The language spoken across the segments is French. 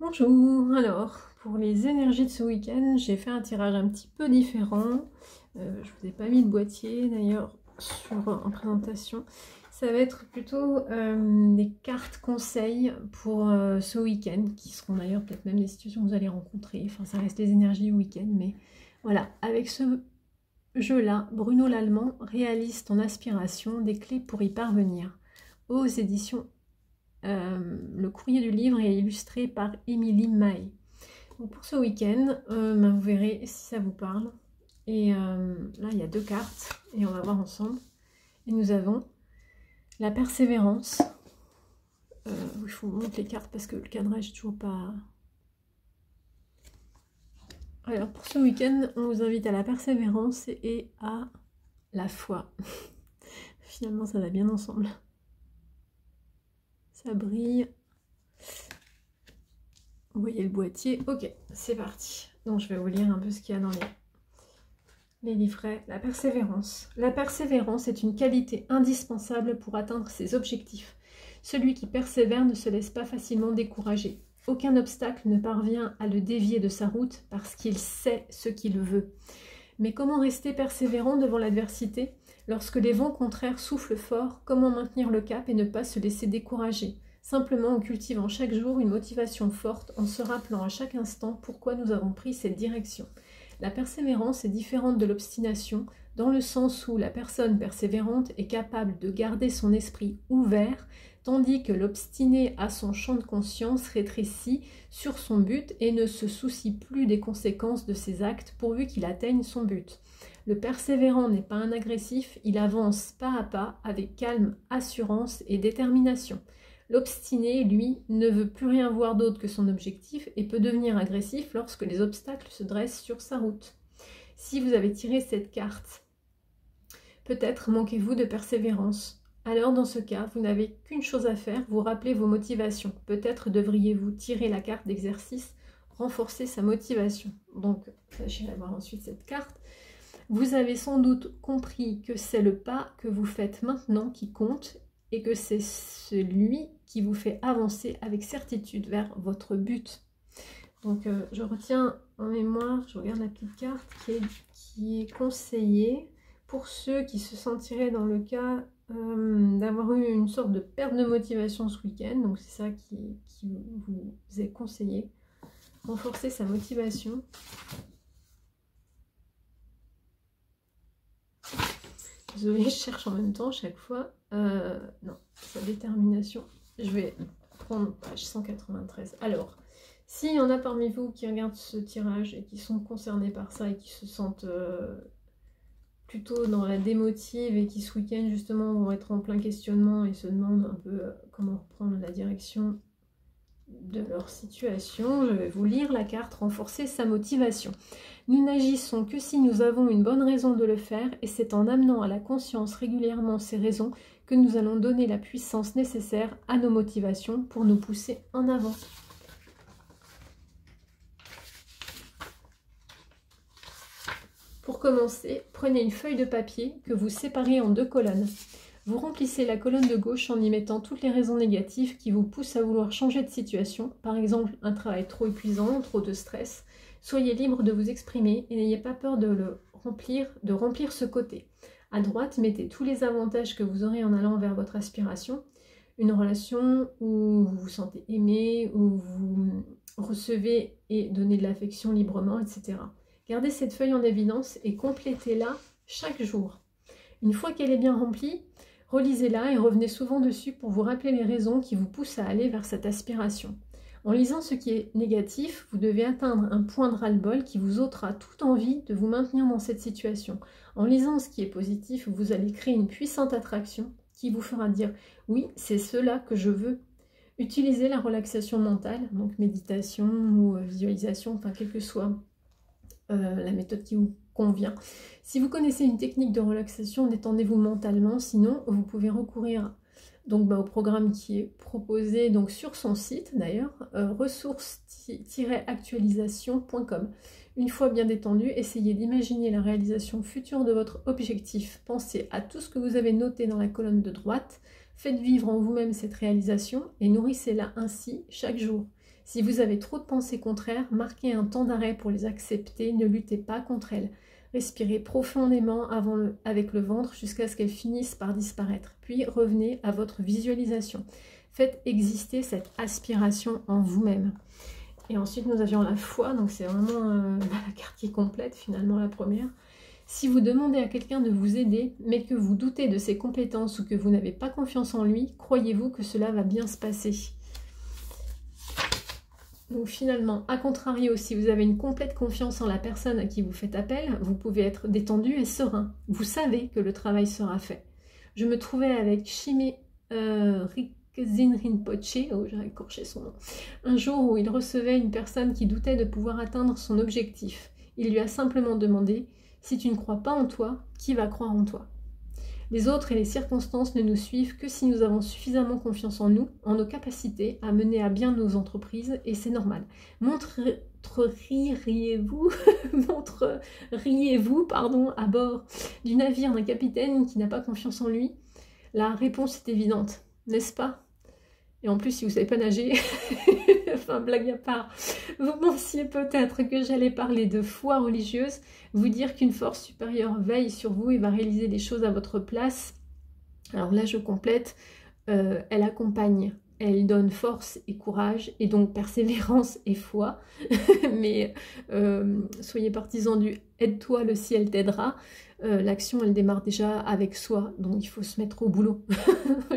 Bonjour, alors pour les énergies de ce week-end, j'ai fait un tirage un petit peu différent. Je vous ai pas mis de boîtier d'ailleurs en présentation. Ça va être plutôt des cartes conseils pour ce week-end, qui seront d'ailleurs peut-être même des situations que vous allez rencontrer. Enfin, ça reste les énergies du week-end, mais voilà. Avec ce jeu-là, Bruno Lallemand réalise ton aspiration, des clés pour y parvenir. Aux éditions le courrier du livre est illustré par Émilie Maé. Donc pour ce week-end, vous verrez si ça vous parle. Et là, il y a deux cartes et on va voir ensemble. Et nous avons la persévérance. Il faut montrer les cartes parce que le cadrage n'est toujours pas... Alors pour ce week-end, on vous invite à la persévérance et à la foi. Finalement, ça va bien ensemble. Ça brille. Vous voyez le boîtier. Ok, c'est parti. Donc je vais vous lire un peu ce qu'il y a dans les livrets. La persévérance. La persévérance est une qualité indispensable pour atteindre ses objectifs. Celui qui persévère ne se laisse pas facilement décourager. Aucun obstacle ne parvient à le dévier de sa route parce qu'il sait ce qu'il veut. Mais comment rester persévérant devant l'adversité? Lorsque les vents contraires soufflent fort, comment maintenir le cap et ne pas se laisser décourager? Simplement en cultivant chaque jour une motivation forte, en se rappelant à chaque instant pourquoi nous avons pris cette direction. La persévérance est différente de l'obstination, dans le sens où la personne persévérante est capable de garder son esprit ouvert, tandis que l'obstiné a son champ de conscience rétréci sur son but et ne se soucie plus des conséquences de ses actes pourvu qu'il atteigne son but. Le persévérant n'est pas un agressif, il avance pas à pas avec calme, assurance et détermination. L'obstiné, lui, ne veut plus rien voir d'autre que son objectif et peut devenir agressif lorsque les obstacles se dressent sur sa route. Si vous avez tiré cette carte, peut-être manquez-vous de persévérance. Alors dans ce cas, vous n'avez qu'une chose à faire, vous rappeler vos motivations. Peut-être devriez-vous tirer la carte d'exercice, renforcer sa motivation. Donc, j'irai voir ensuite cette carte. Vous avez sans doute compris que c'est le pas que vous faites maintenant qui compte et que c'est celui qui vous fait avancer avec certitude vers votre but. Donc je retiens en mémoire, je regarde la petite carte qui est conseillée pour ceux qui se sentiraient dans le cas d'avoir eu une sorte de perte de motivation ce week-end. Donc c'est ça qui vous est conseillé. Renforcer sa motivation. Désolée, je cherche en même temps chaque fois. Non, sa détermination. Je vais prendre page 193. Alors, s'il y en a parmi vous qui regardent ce tirage et qui sont concernés par ça et qui se sentent plutôt dans la démotive et qui ce week-end justement vont être en plein questionnement et se demandent un peu comment reprendre la direction de leur situation, je vais vous lire la carte renforcer sa motivation. Nous n'agissons que si nous avons une bonne raison de le faire et c'est en amenant à la conscience régulièrement ces raisons que nous allons donner la puissance nécessaire à nos motivations pour nous pousser en avant. Pour commencer, prenez une feuille de papier que vous séparez en deux colonnes. Vous remplissez la colonne de gauche en y mettant toutes les raisons négatives qui vous poussent à vouloir changer de situation, par exemple un travail trop épuisant, trop de stress. Soyez libre de vous exprimer et n'ayez pas peur de remplir ce côté. À droite, mettez tous les avantages que vous aurez en allant vers votre aspiration. Une relation où vous vous sentez aimé, où vous recevez et donnez de l'affection librement, etc. Gardez cette feuille en évidence et complétez-la chaque jour. Une fois qu'elle est bien remplie, relisez-la et revenez souvent dessus pour vous rappeler les raisons qui vous poussent à aller vers cette aspiration. En lisant ce qui est négatif, vous devez atteindre un point de ras-le-bol qui vous ôtera toute envie de vous maintenir dans cette situation. En lisant ce qui est positif, vous allez créer une puissante attraction qui vous fera dire « oui, c'est cela que je veux ». Utilisez la relaxation mentale, donc méditation ou visualisation, enfin quelle que soit la méthode qui vous convient. Si vous connaissez une technique de relaxation, détendez-vous mentalement, sinon vous pouvez recourir donc, au programme qui est proposé donc, sur son site d'ailleurs, ressources-actualisation.com. Une fois bien détendu, essayez d'imaginer la réalisation future de votre objectif. Pensez à tout ce que vous avez noté dans la colonne de droite, faites vivre en vous-même cette réalisation et nourrissez-la ainsi chaque jour. Si vous avez trop de pensées contraires, marquez un temps d'arrêt pour les accepter, ne luttez pas contre elles. Respirez profondément avec le ventre jusqu'à ce qu'elles finissent par disparaître. Puis revenez à votre visualisation. Faites exister cette aspiration en vous-même. Et ensuite, nous avions la foi, donc c'est vraiment la carte qui complète finalement la première. Si vous demandez à quelqu'un de vous aider, mais que vous doutez de ses compétences ou que vous n'avez pas confiance en lui, croyez-vous que cela va bien se passer? Donc finalement, à contrario, si vous avez une complète confiance en la personne à qui vous faites appel, vous pouvez être détendu et serein. Vous savez que le travail sera fait. Je me trouvais avec Shime Rikzin Rinpoche, oh j'ai écorché son nom, un jour où il recevait une personne qui doutait de pouvoir atteindre son objectif. Il lui a simplement demandé « Si tu ne crois pas en toi, qui va croire en toi ?» Les autres et les circonstances ne nous suivent que si nous avons suffisamment confiance en nous, en nos capacités à mener à bien nos entreprises, et c'est normal. Montreriez-vous à bord du navire d'un capitaine qui n'a pas confiance en lui? La réponse est évidente, n'est-ce pas? Et en plus, si vous ne savez pas nager, enfin blague à part, vous pensiez peut-être que j'allais parler de foi religieuse, vous dire qu'une force supérieure veille sur vous et va réaliser des choses à votre place. Alors là, je complète, elle accompagne, elle donne force et courage, et donc persévérance et foi. Mais soyez partisans du « aide-toi, le ciel t'aidera ». L'action, elle démarre déjà avec soi, donc il faut se mettre au boulot.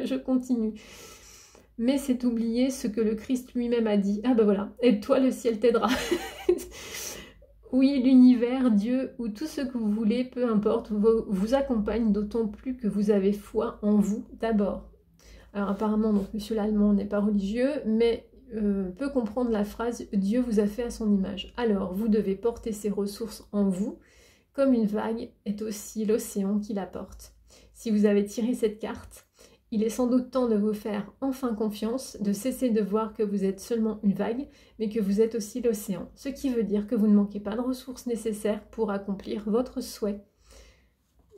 Je continue. Mais c'est oublier ce que le Christ lui-même a dit. Ah ben voilà, aide-toi, le ciel t'aidera. Oui, l'univers, Dieu, ou tout ce que vous voulez, peu importe, vous accompagne, d'autant plus que vous avez foi en vous d'abord. Alors apparemment, donc, monsieur l'Allemand n'est pas religieux, mais peut comprendre la phrase « Dieu vous a fait à son image ». Alors, vous devez porter ces ressources en vous, comme une vague est aussi l'océan qui la porte. Si vous avez tiré cette carte, il est sans doute temps de vous faire enfin confiance, de cesser de voir que vous êtes seulement une vague, mais que vous êtes aussi l'océan. Ce qui veut dire que vous ne manquez pas de ressources nécessaires pour accomplir votre souhait.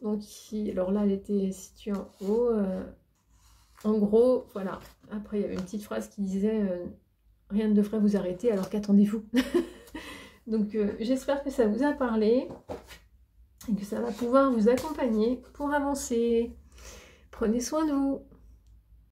Donc, alors là, elle était située en haut. En gros, voilà. Après, il y avait une petite phrase qui disait rien ne devrait vous arrêter, alors qu'attendez-vous » Donc, j'espère que ça vous a parlé et que ça va pouvoir vous accompagner pour avancer. Prenez soin de vous.